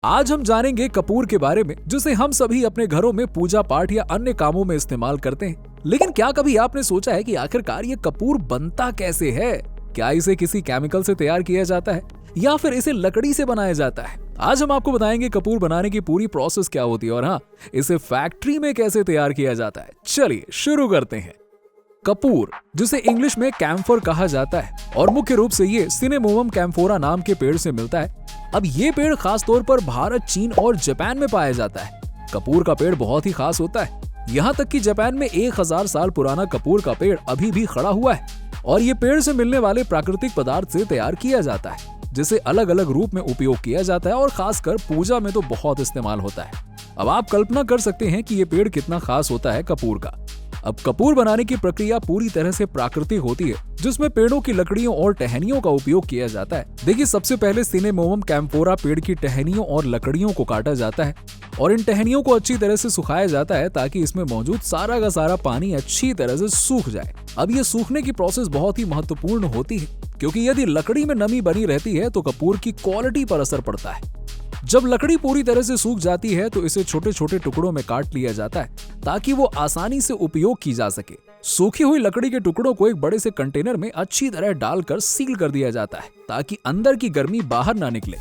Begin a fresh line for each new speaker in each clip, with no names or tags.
आज हम जानेंगे कपूर के बारे में, जिसे हम सभी अपने घरों में पूजा पाठ या अन्य कामों में इस्तेमाल करते हैं। लेकिन क्या कभी आपने सोचा है कि आखिरकार ये कपूर बनता कैसे है? क्या इसे किसी केमिकल से तैयार किया जाता है या फिर इसे लकड़ी से बनाया जाता है? आज हम आपको बताएंगे कपूर बनाने की पूरी प्रोसेस क्या होती है और हाँ, इसे फैक्ट्री में कैसे तैयार किया जाता है। चलिए शुरू करते हैं। कपूर, जिसे इंग्लिश में कैम्फर कहा जाता है और मुख्य रूप से ये सिनेमोमम कैम्फोरा नाम के पेड़ से मिलता है। अब ये पेड़ खास तौर पर भारत, चीन और जापान में पाया जाता है। कपूर का पेड़ बहुत ही खास होता है, यहाँ तक कि जापान में 1000 साल पुराना कपूर का पेड़ अभी भी खड़ा हुआ है और ये पेड़ से मिलने वाले प्राकृतिक पदार्थ से तैयार किया जाता है, जिसे अलग अलग रूप में उपयोग किया जाता है और खासकर पूजा में तो बहुत इस्तेमाल होता है। अब आप कल्पना कर सकते हैं कि ये पेड़ कितना खास होता है कपूर का। अब कपूर बनाने की प्रक्रिया पूरी तरह से प्राकृतिक होती है, जिसमें पेड़ों की लकड़ियों और टहनियों का उपयोग किया जाता है। देखिए, सबसे पहले सिनेमोमम कैम्फोरा पेड़ की टहनियों और लकड़ियों को काटा जाता है और इन टहनियों को अच्छी तरह से सुखाया जाता है ताकि इसमें मौजूद सारा का सारा पानी अच्छी तरह से सूख जाए। अब ये सूखने की प्रोसेस बहुत ही महत्वपूर्ण होती है, क्योंकि यदि लकड़ी में नमी बनी रहती है तो कपूर की क्वालिटी पर असर पड़ता है। जब लकड़ी पूरी तरह से सूख जाती है तो इसे छोटे छोटे टुकड़ों में काट लिया जाता है ताकि वो आसानी से उपयोग की जा सके। सूखी हुई लकड़ी के टुकड़ों को एक बड़े से कंटेनर में अच्छी तरह डालकर सील कर दिया जाता है ताकि अंदर की गर्मी बाहर ना निकले।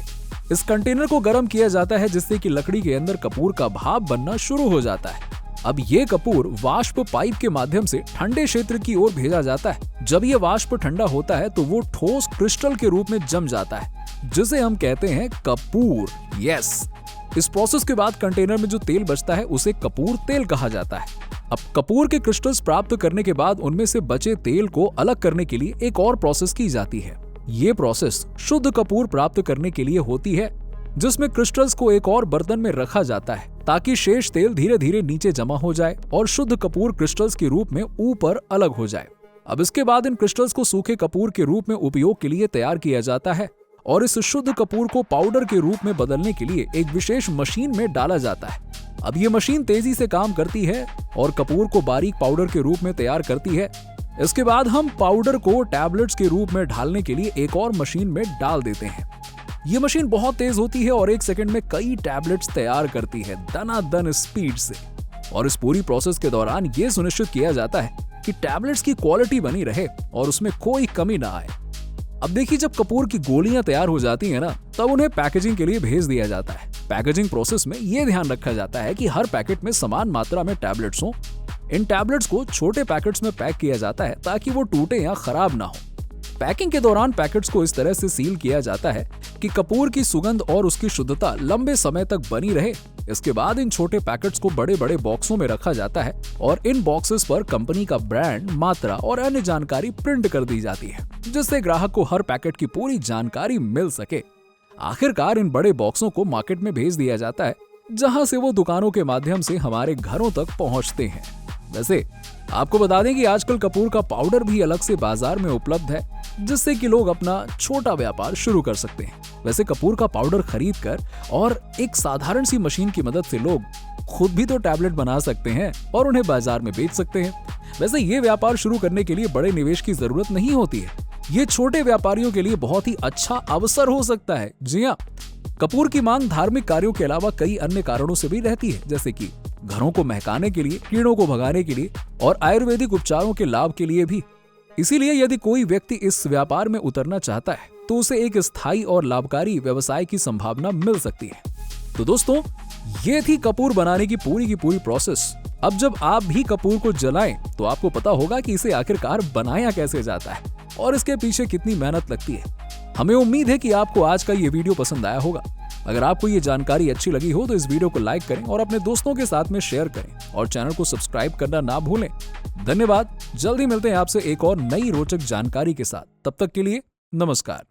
इस कंटेनर को गर्म किया जाता है जिससे कि लकड़ी के अंदर कपूर का भाप बनना शुरू हो जाता है। अब ये कपूर वाष्प पाइप के माध्यम से ठंडे क्षेत्र की ओर भेजा जाता है। जब ये वाष्प ठंडा होता है तो वो ठोस क्रिस्टल के रूप में जम जाता है, जिसे हम कहते हैं कपूर। यस, इस प्रोसेस के बाद कंटेनर में जो तेल बचता है उसे कपूर तेल कहा जाता है। अब कपूर के क्रिस्टल्स प्राप्त करने के बाद उनमें से बचे तेल को अलग करने के लिए एक और प्रोसेस की जाती है। ये प्रोसेस शुद्ध कपूर प्राप्त करने के लिए होती है, जिसमें क्रिस्टल्स को एक और बर्तन में रखा जाता है ताकि शेष तेल धीरे धीरे नीचे जमा हो जाए और शुद्ध कपूर क्रिस्टल्स के रूप में ऊपर अलग हो जाए। अब इसके बाद इन क्रिस्टल्स को सूखे कपूर के रूप में उपयोग के लिए तैयार किया जाता है और इस शुद्ध कपूर को पाउडर के रूप में बदलने के लिए एक विशेष मशीन में डाला जाता है। अब ये मशीन तेजी से काम करती है और कपूर को बारीक पाउडर के रूप में तैयार करती है। इसके बाद हम पाउडर को टैबलेट्स के रूप में ढालने के लिए एक और मशीन में डाल देते हैं। ये मशीन बहुत तेज होती है और 1 सेकंड में कई टैबलेट्स तैयार करती है दनादन स्पीड से। और इस पूरी प्रोसेस के दौरान ये सुनिश्चित किया जाता है कि टैबलेट्स की क्वालिटी बनी रहे और उसमें कोई कमी ना आए। अब देखिए, जब कपूर की गोलियां तैयार हो जाती हैं ना, तब उन्हें पैकेजिंग के लिए भेज दिया जाता है। पैकेजिंग प्रोसेस में ये ध्यान रखा जाता है कि हर पैकेट में समान मात्रा में टैबलेट्स हों। इन टैबलेट्स को छोटे पैकेट्स में पैक किया जाता है ताकि वो टूटे या खराब ना हो। पैकिंग के दौरान पैकेट्स को इस तरह से सील किया जाता है कि कपूर की सुगंध और उसकी शुद्धता लंबे समय तक बनी रहे। इसके बाद इन छोटे पैकेट्स को बड़े बड़े बॉक्सों में रखा जाता है और इन बॉक्सेस पर कंपनी का ब्रांड, मात्रा और अन्य जानकारी प्रिंट कर दी जाती है, जिससे ग्राहक को हर पैकेट की पूरी जानकारी मिल सके। आखिरकार इन बड़े बॉक्सों को मार्केट में भेज दिया जाता है, जहां से वो दुकानों के माध्यम से हमारे घरों तक पहुंचते हैं। वैसे आपको बता दें कि आजकल कपूर का पाउडर भी अलग से बाजार में उपलब्ध है, जिससे कि लोग अपना छोटा व्यापार शुरू कर सकते हैं। वैसे कपूर का पाउडर खरीद कर और एक साधारण सी मशीन की मदद से लोग खुद भी तो टैबलेट बना सकते हैं और उन्हें बाजार में बेच सकते हैं। वैसे ये व्यापार शुरू करने के लिए बड़े निवेश की जरूरत नहीं होती है। ये छोटे व्यापारियों के लिए बहुत ही अच्छा अवसर हो सकता है। जी हाँ, कपूर की मांग धार्मिक कार्यों के अलावा कई अन्य कारणों से भी रहती है, जैसे कि घरों को महकाने के लिए, कीड़ों को भगाने के लिए और आयुर्वेदिक उपचारों के लाभ के लिए भी। इसीलिए यदि कोई व्यक्ति इस व्यापार में उतरना चाहता है तो उसे एक स्थायी और लाभकारी व्यवसाय की संभावना मिल सकती है। तो दोस्तों, ये थी कपूर बनाने की पूरी प्रोसेस। अब जब आप भी कपूर को जलाएं तो आपको पता होगा कि इसे आखिरकार बनाया कैसे जाता है और इसके पीछे कितनी मेहनत लगती है। हमें उम्मीद है कि आपको आज का ये वीडियो पसंद आया होगा। अगर आपको ये जानकारी अच्छी लगी हो तो इस वीडियो को लाइक करें और अपने दोस्तों के साथ में शेयर करें और चैनल को सब्सक्राइब करना ना भूलें। धन्यवाद। जल्दी मिलते हैं आपसे एक और नई रोचक जानकारी के साथ। तब तक के लिए नमस्कार।